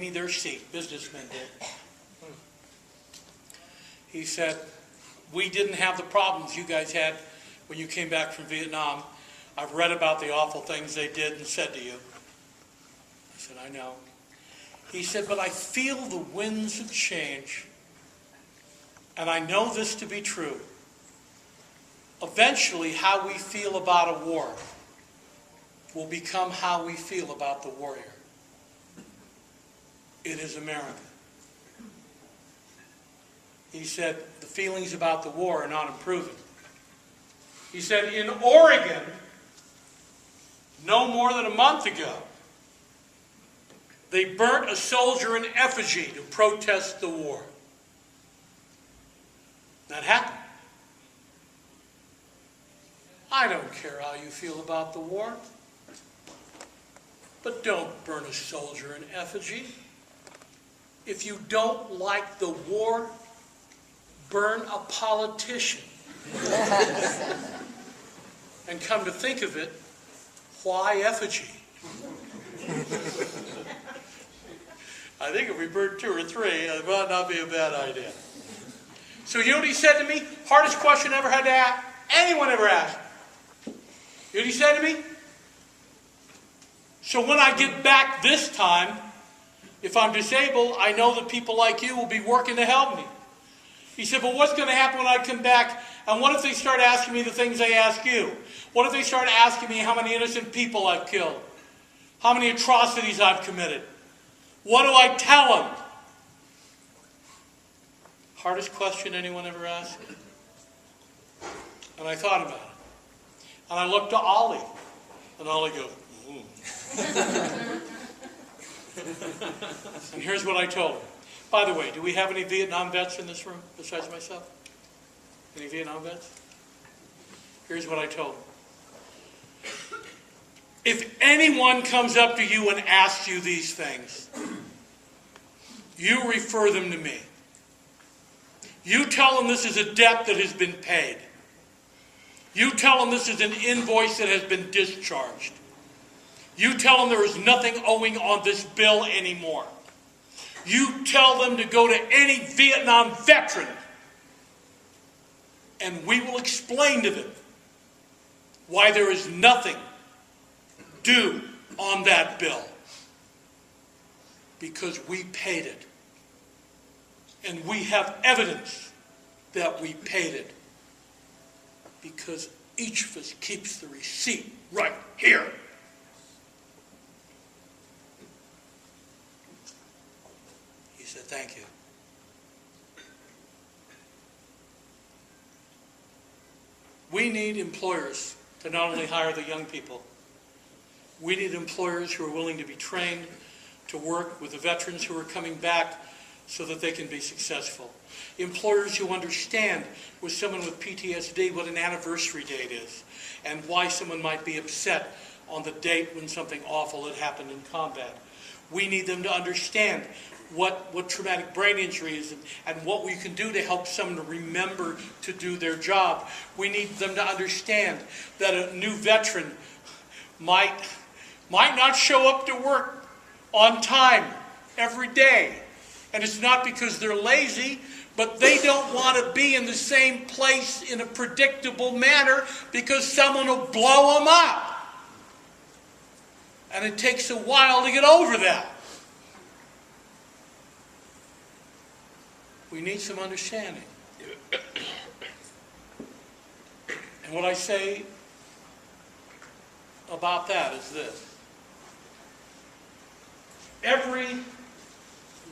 me their seat. Businessmen did. He said, we didn't have the problems you guys had when you came back from Vietnam. I've read about the awful things they did and said to you. I said, I know. He said, but I feel the winds of change, and I know this to be true. Eventually, how we feel about a war will become how we feel about the warrior. It is America. He said, the feelings about the war are not improving. He said, in Oregon, no more than a month ago, they burnt a soldier in effigy to protest the war. That happened. I don't care how you feel about the war, but don't burn a soldier in effigy. If you don't like the war, burn a politician. And come to think of it, why effigy? I think if we burned 2 or 3, it might not be a bad idea. So you know what he said to me? Hardest question I ever had to ask. Anyone ever asked. You know what he said to me? So when I get back this time, if I'm disabled, I know that people like you will be working to help me. He said, but what's going to happen when I come back? And what if they start asking me the things they ask you? What if they start asking me how many innocent people I've killed? How many atrocities I've committed? What do I tell them? Hardest question anyone ever asked? And I thought about it. And I looked to Ollie. And Ollie goes, And here's what I told him. By the way, do we have any Vietnam vets in this room besides myself? Any Vietnam vets? Here's what I told him. If anyone comes up to you and asks you these things, you refer them to me. You tell them this is a debt that has been paid. You tell them this is an invoice that has been discharged. You tell them there is nothing owing on this bill anymore. You tell them to go to any Vietnam veteran, and we will explain to them why there is nothing due on that bill. Because we paid it. And we have evidence that we paid it. Because each of us keeps the receipt right here. He said, thank you. We need employers to not only hire the young people, we need employers who are willing to be trained to work with the veterans who are coming back so that they can be successful. Employers who understand with someone with PTSD what an anniversary date is and why someone might be upset on the date when something awful had happened in combat. We need them to understand what traumatic brain injury is and what we can do to help someone to remember to do their job. We need them to understand that a new veteran might not show up to work on time every day. And it's not because they're lazy, but they don't want to be in the same place in a predictable manner because someone will blow them up. And it takes a while to get over that. We need some understanding. And what I say about that is this. Everyone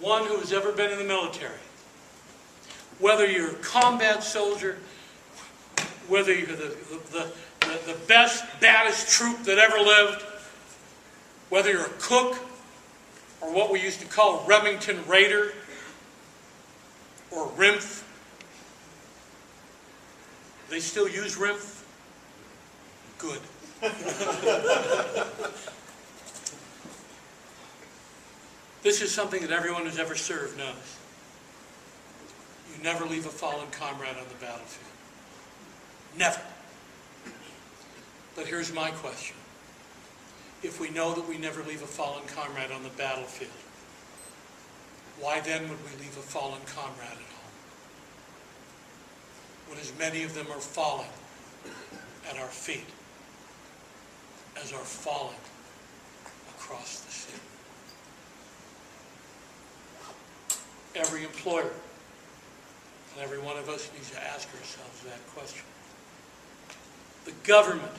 who has ever been in the military, whether you're a combat soldier, whether you're the best, baddest troop that ever lived, whether you're a cook, or what we used to call a Remington Raider, or RIMF. They still use RIMF? Good. This is something that everyone who's ever served knows. You never leave a fallen comrade on the battlefield. Never. But here's my question. If we know that we never leave a fallen comrade on the battlefield, why then would we leave a fallen comrade at home? When as many of them are falling at our feet as are falling across the sea. Every employer and every one of us needs to ask ourselves that question. The government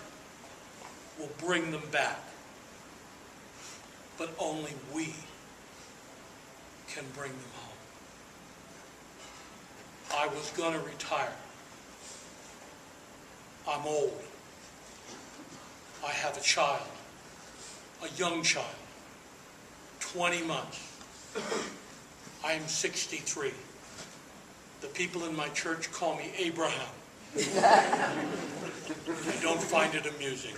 will bring them back, but only we can bring them home. I was going to retire. I'm old. I have a child, a young child, 20 months. I am 63. The people in my church call me Abraham. I don't find it amusing.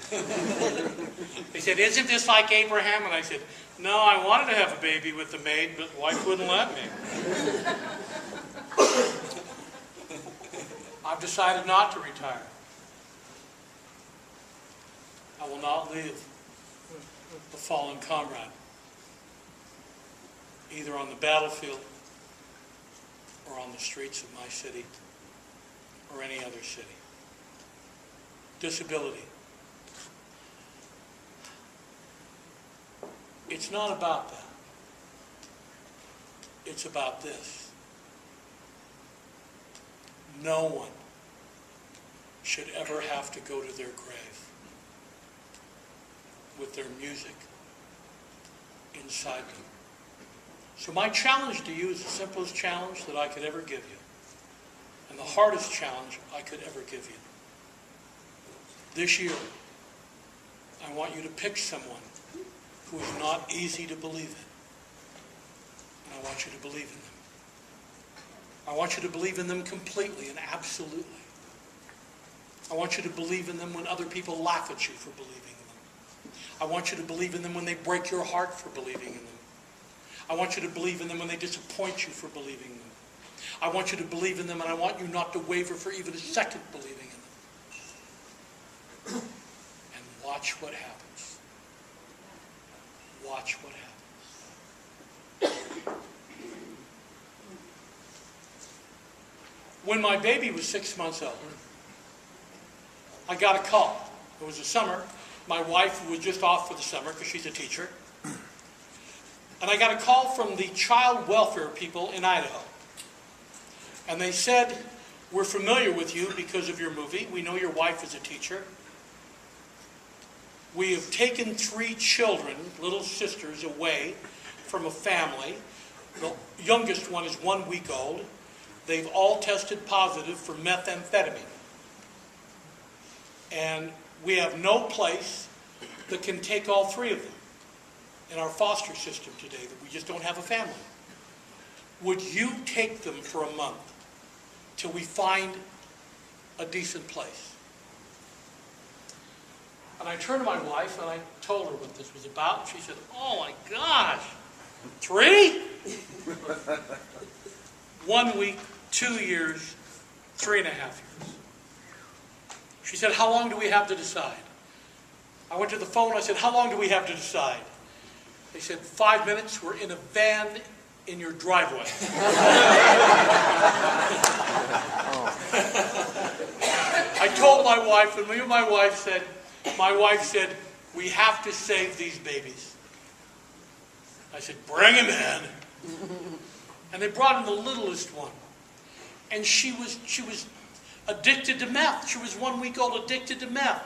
They said, "Isn't this like Abraham?" And I said, "No, I wanted to have a baby with the maid, but wife wouldn't let me." I've decided not to retire. I will not leave the fallen comrade, either on the battlefield or on the streets of my city or any other city. Disability. It's not about that. It's about this. No one should ever have to go to their grave with their music inside them. So my challenge to you is the simplest challenge that I could ever give you, and the hardest challenge I could ever give you. This year, I want you to pick someone who is not easy to believe in, and I want you to believe in them. I want you to believe in them completely and absolutely. I want you to believe in them when other people laugh at you for believing in them. I want you to believe in them when they break your heart for believing in them. I want you to believe in them when they disappoint you for believing in them. I want you to believe in them, and I want you not to waver for even a second believing in them. And watch what happens. Watch what happens. When my baby was 6 months old, I got a call. It was the summer. My wife was just off for the summer because she's a teacher. And I got a call from the child welfare people in Idaho. And they said, "We're familiar with you because of your movie. We know your wife is a teacher. We have taken 3 children, little sisters, away from a family. The youngest one is 1 week old. They've all tested positive for methamphetamine. And we have no place that can take all 3 of them in our foster system today, that we just don't have a family. Would you take them for a month till we find a decent place?" And I turned to my wife and I told her what this was about. She said, "Oh my gosh, 3? 1 week, 2 years, 3.5 years. She said, "How long do we have to decide?" I went to the phone, I said, "How long do we have to decide?" They said, 5 minutes, we're in a van in your driveway. I told my wife, and my wife said, "We have to save these babies." I said, "Bring him in." And they brought in the littlest one. And she was addicted to meth. She was 1 week old, addicted to meth.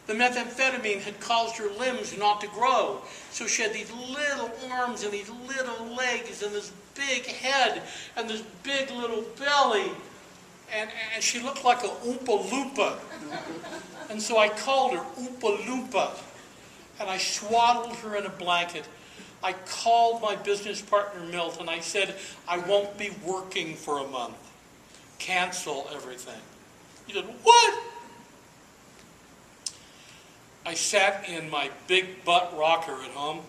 The methamphetamine had caused her limbs not to grow. So she had these little arms and these little legs and this big head and this big little belly. And she looked like a Oompa Loompa. And so I called her Oompa Loompa. And I swaddled her in a blanket. I called my business partner, Milt, and I said, "I won't be working for a month. Cancel everything." He said, "What?" I sat in my big butt rocker at home,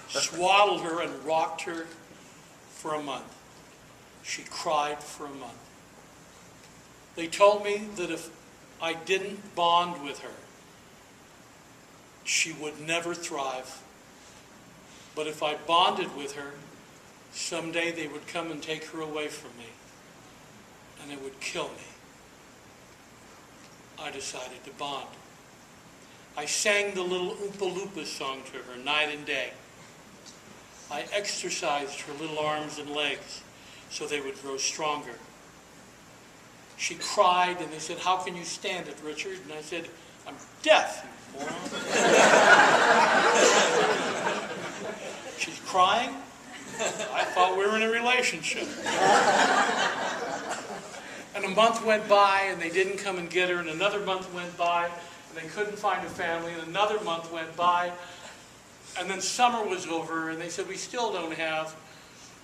swaddled her and rocked her for a month. She cried for a month. They told me that if I didn't bond with her, she would never thrive. But if I bonded with her, someday they would come and take her away from me, and it would kill me. I decided to bond. I sang the little Oompa Loompa song to her night and day. I exercised her little arms and legs so they would grow stronger. She cried, and they said, "How can you stand it, Richard?" And I said, "I'm deaf, you moron." She's crying? I thought we were in a relationship. And a month went by, and they didn't come and get her, and another month went by, and they couldn't find a family, and another month went by, and then summer was over, and they said, "We still don't have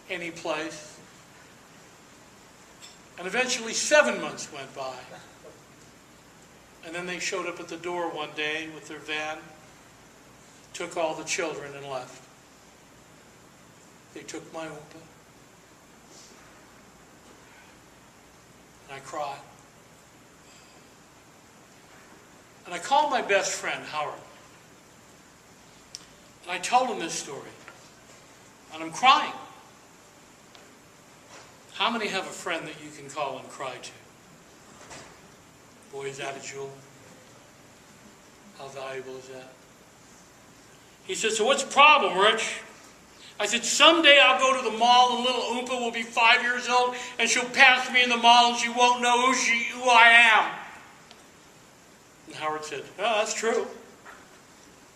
any place." And eventually 7 months went by. And then they showed up at the door one day with their van, took all the children and left. They took my Oompa. And I cried. And I called my best friend, Howard. And I told him this story. And I'm crying. How many have a friend that you can call and cry to? Boy, is that a jewel? How valuable is that? He said, "So what's the problem, Rich?" I said, "Someday I'll go to the mall and little Oompa will be 5 years old and she'll pass me in the mall and she won't know who I am." And Howard said, "Oh, that's true.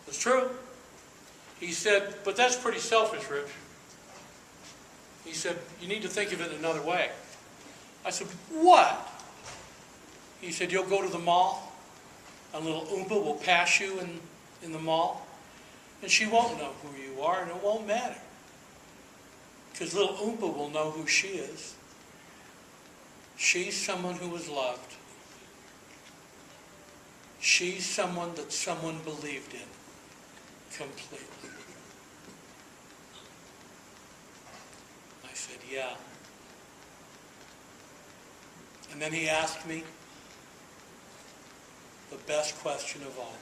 That's true." He said, "But that's pretty selfish, Rich." He said, "You need to think of it another way." I said, "What?" He said, "You'll go to the mall and little Oompa will pass you in the mall and she won't know who you are and it won't matter. Because little Oompa will know who she is. She's someone who was loved. She's someone that someone believed in completely." I said, "Yeah." And then he asked me the best question of all.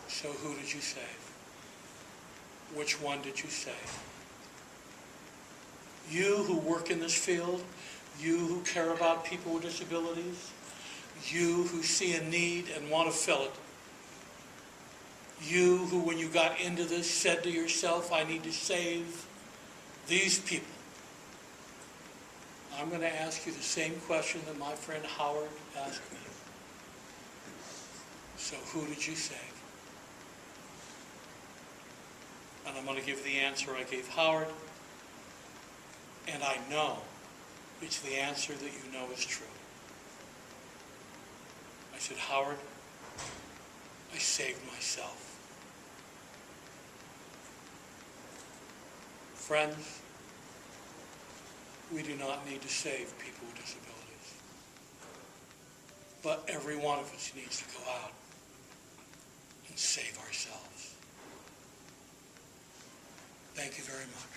"So who did you save? Which one did you save? You who work in this field, you who care about people with disabilities, you who see a need and want to fill it, you who, when you got into this, said to yourself, 'I need to save these people.' I'm going to ask you the same question that my friend Howard asked me. So who did you save?" And I'm going to give the answer I gave Howard, and I know it's the answer that you know is true. I said, "Howard, I saved myself." Friends, we do not need to save people with disabilities. But every one of us needs to go out and save ourselves. Thank you very much.